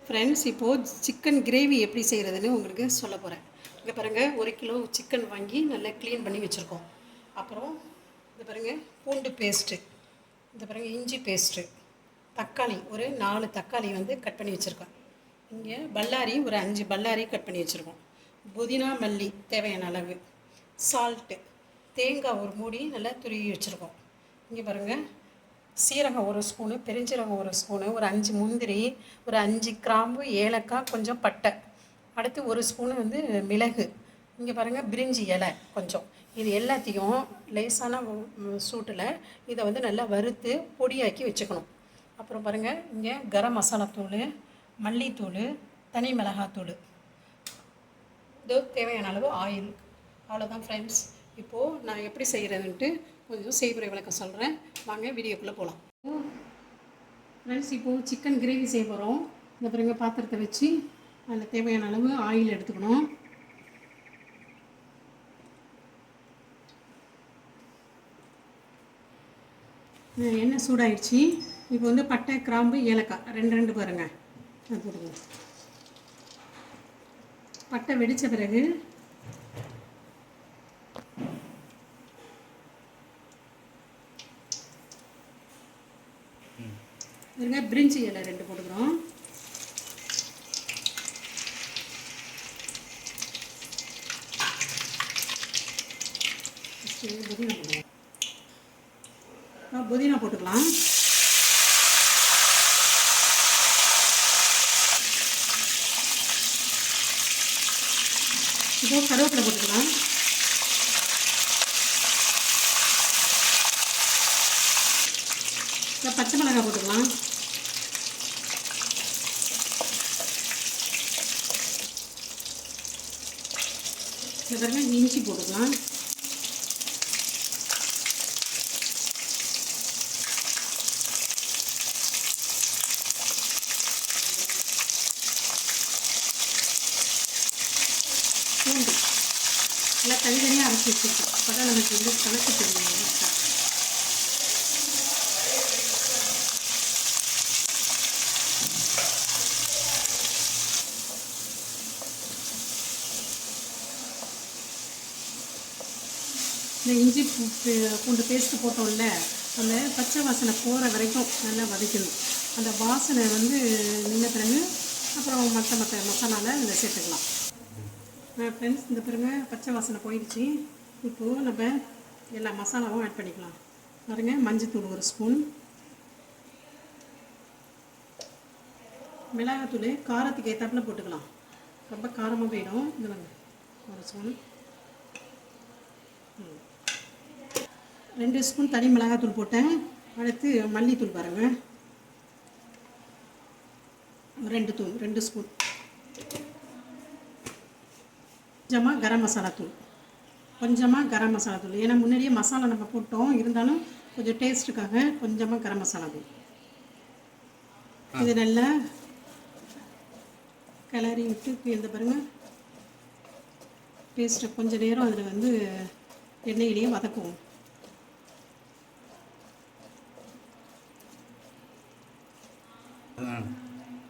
Friends, இப்போது chicken gravy எப்படி செய்கிறதுன்னு உங்களுக்கு சொல்ல போகிறேன். இங்கே பாருங்கள், 1 கிலோ சிக்கன் வாங்கி நல்லா க்ளீன் பண்ணி வச்சுருக்கோம். அப்புறம் இது பாருங்கள், பூண்டு பேஸ்ட்டு, இது பாருங்கள் இஞ்சி பேஸ்ட்டு, தக்காளி ஒரு 4 தக்காளி வந்து கட் பண்ணி வச்சுருக்கேன். இங்கே பல்லாரி ஒரு 5 பல்லாரி கட் பண்ணி வச்சுருக்கோம். புதினா மல்லி தேவையான அளவு, சால்ட்டு, தேங்காய் ஒரு மூடி நல்லா துருவி வச்சுருக்கோம். இங்கே பாருங்கள், சீரகம் 1 ஸ்பூனு, பெருஞ்சீரகம் 1 ஸ்பூனு, ஒரு 5 முந்திரி, ஒரு 5 கிராம்பு, ஏலக்காய், கொஞ்சம் பட்டை, அடுத்து 1 ஸ்பூனு வந்து மிளகு, இங்கே பாருங்கள் பிரிஞ்சி இலை கொஞ்சம். இது எல்லாத்தையும் லேசான சூட்டில் இதை வந்து நல்லா வறுத்து பொடியாக்கி வச்சுக்கணும். அப்புறம் பாருங்கள், இங்கே கரம் மசாலாத்தூள், மல்லித்தூள், தனி மிளகாத்தூள், இது தேவையான அளவு ஆயில். அவ்வளோதான் ஃப்ரெண்ட்ஸ். இப்போது நான் எப்படி செய்கிறதுன்ட்டு கொஞ்சம் செய்முறை விளக்கம் சொல்கிறேன். வாங்க வீடியோக்குள்ளே போகலாம். ஃப்ரெண்ட்ஸ், இப்போது சிக்கன் கிரேவி செய்ய போகிறோம். இந்த பாருங்க, பாத்திரத்தை வச்சு அதில் தேவையான அளவு ஆயில் எடுத்துக்கணும். எண்ணெய் சூடாயிடுச்சு. இப்போ வந்து பட்டை, கிராம்பு, ஏலக்காய் 2 பாருங்கள் அது போடுங்க. பட்டை வெடித்த பிறகு பிரிஞ்சி இலை 2 போட்டுக்கிறோம். புதினா போட்டுக்கலாம். இப்போ கருவேப்பிலை போட்டுக்கலாம். இப்போ பச்சை மிளகாய் போட்டுக்கலாம். இந்த பாருங்க, இஞ்சி போட்டுக்கலாம். பூண்டு எல்லாம் தனித்தனியாக அரைச்சி வச்சுருக்கோம். அப்போ தான் நமக்கு வந்து கணக்கு தெரியும். இந்த இஞ்சி பூண்டு பேஸ்ட்டு போட்டோம்ல, அந்த பச்சை வாசனை போகிற வரைக்கும் நல்லா வதக்கணும். அந்த வாசனை வந்து நின்ன பிறகு அப்புறம் மற்ற மசாலாவில் இதில் சேர்த்துக்கலாம். ஃப்ரெண்ட்ஸ், இந்த பிறகு பச்சை வாசனை போயிடுச்சு. இப்போது நம்ம எல்லா மசாலாவும் ஆட் பண்ணிக்கலாம். பாருங்க, மஞ்சத்தூள் 1 ஸ்பூன், மிளகாத்தூள் காரத்துக்கு ஏற்றாப்புல போட்டுக்கலாம். ரொம்ப காரமாக போயிடும். இது வந்து 1 ஸ்பூன், 2 ஸ்பூன் தனி மிளகாத்தூள் போட்டேன். அடுத்து மல்லித்தூள் பாருங்கள், 2 ஸ்பூன், கொஞ்சமாக கரம் மசாலா தூள், ஏன்னா முன்னாடியே மசாலா நம்ம போட்டோம், இருந்தாலும் கொஞ்சம் டேஸ்ட்டுக்காக கொஞ்சமாக கரம் மசாலா தூள். இது நல்லா கிளறி விட்டு இந்த பாருங்கள் பேஸ்ட்டை கொஞ்சம் நேரம் அதில் வந்து எண்ணெயிலேயே வதக்குவோம்.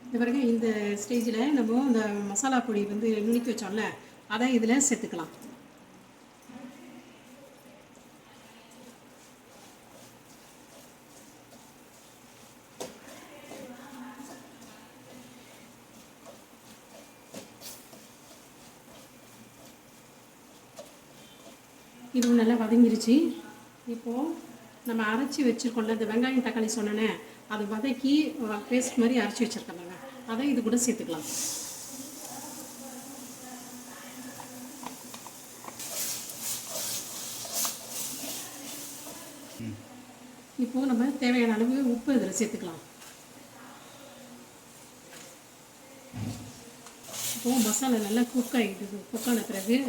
இந்த பாருங்க, இந்த ஸ்டேஜில் நம்ம இந்த மசாலா பொடி வந்து நுணுக்கி வச்சோம்ல, அதை இதில் சேர்த்துக்கலாம். இதுவும் நல்லா வதங்கிருச்சு. இப்போது நம்ம அரைச்சி வச்சுருக்கோம்ல, இந்த வெங்காயம் தக்காளி சொன்னேனே, அதை வதக்கி பேஸ்ட் மாதிரி அரைச்சி வச்சுருக்கோங்க, அதை இது கூட சேர்த்துக்கலாம். இப்போது நம்ம தேவையான அளவு உப்பு இதில் சேர்த்துக்கலாம். இப்போது மசாலா நல்லா குக்கான பிறகு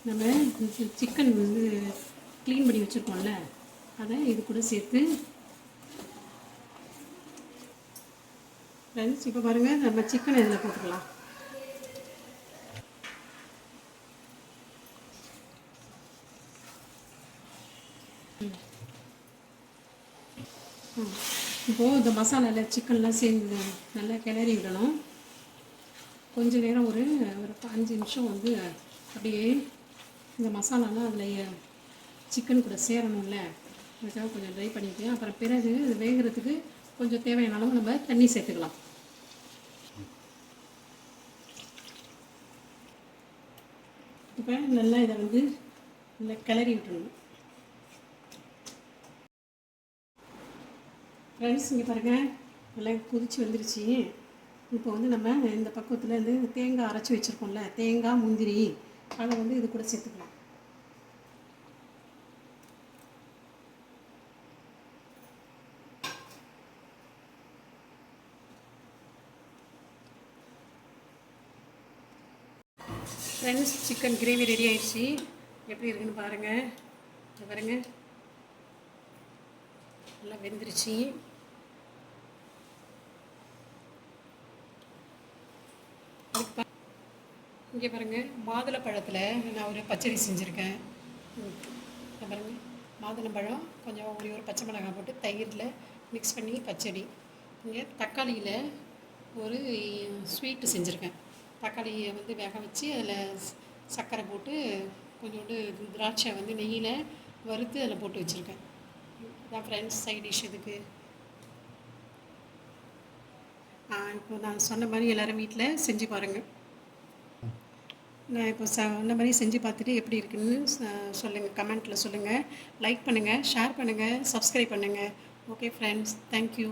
நம்ம சிக்கன் வந்து க்ளீன் பண்ணி வச்சுருக்கோம்ல, அதை இது கூட சேர்த்து ஃப்ரெண்ட்ஸ், இப்போ பாருங்கள், நம்ம சிக்கனை இதில் போட்டுக்கலாம். இப்போது இந்த மசாலாவில் சிக்கன்லாம் சேர்ந்து நல்லா கிளறி விடணும். கொஞ்ச நேரம் ஒரு ஒரு 5 நிமிஷம் வந்து அப்படியே இந்த மசாலாலாம் அதில் சிக்கன் கூட சேரணும்ல, அதுக்காக கொஞ்சம் ட்ரை பண்ணிவிட்டு அப்புறம் பிறகு இது வேகிறதுக்கு கொஞ்சம் தேவையான அளவு நம்ம தண்ணி சேர்த்துக்கலாம். இப்போ நல்லா இதை வந்து நல்லா கிளறி விட்டுருணும். ஃப்ரெண்ட்ஸ் இங்கே பாருங்கள், நல்லா கொதிச்சு வந்துருச்சு. இப்போ வந்து நம்ம இந்த பக்குவத்தில் வந்து தேங்காய் அரைச்சி வச்சுருக்கோம்ல, தேங்காய் முந்திரி அதை வந்து இது கூட சேர்த்துக்கலாம். ஃப்ரெண்ட்ஸ் சிக்கன் கிரேவி ரெடி ஆயிடுச்சு. எப்படி இருக்குன்னு பாருங்கள். இங்கே பாருங்கள், நல்லா வெந்துருச்சு. அதுக்கு இங்கே பாருங்கள், மாதுளப்பழத்தில் நான் ஒரு பச்சடி செஞ்சுருக்கேன். இங்கே பாருங்கள், மாதுளம்பழம் கொஞ்சம் ஒரு பச்சை மிளகாய் போட்டு தயிரில் மிக்ஸ் பண்ணி பச்சடி. இங்கே தக்காளியில் ஒரு ஸ்வீட்டு செஞ்சுருக்கேன். தக்காளியை வந்து வேக வச்சு அதில் சர்க்கரை போட்டு கொஞ்சோண்டு திராட்சை வந்து நெய்யில் வறுத்து அதில் போட்டு வச்சுருக்கேன். இதான் ஃப்ரெண்ட்ஸ் சைட் டிஷ் இதுக்கு. இப்போ நான் சொன்ன மாதிரி எல்லோரும் வீட்டில் செஞ்சு பாருங்கள். நான் இப்போ சொன்ன மாதிரி செஞ்சு பார்த்துட்டு எப்படி இருக்குன்னு சொல்லுங்கள், கமெண்ட்டில் சொல்லுங்கள். லைக் பண்ணுங்கள், ஷேர் பண்ணுங்கள், சப்ஸ்கிரைப் பண்ணுங்கள். Okay friends, thank you.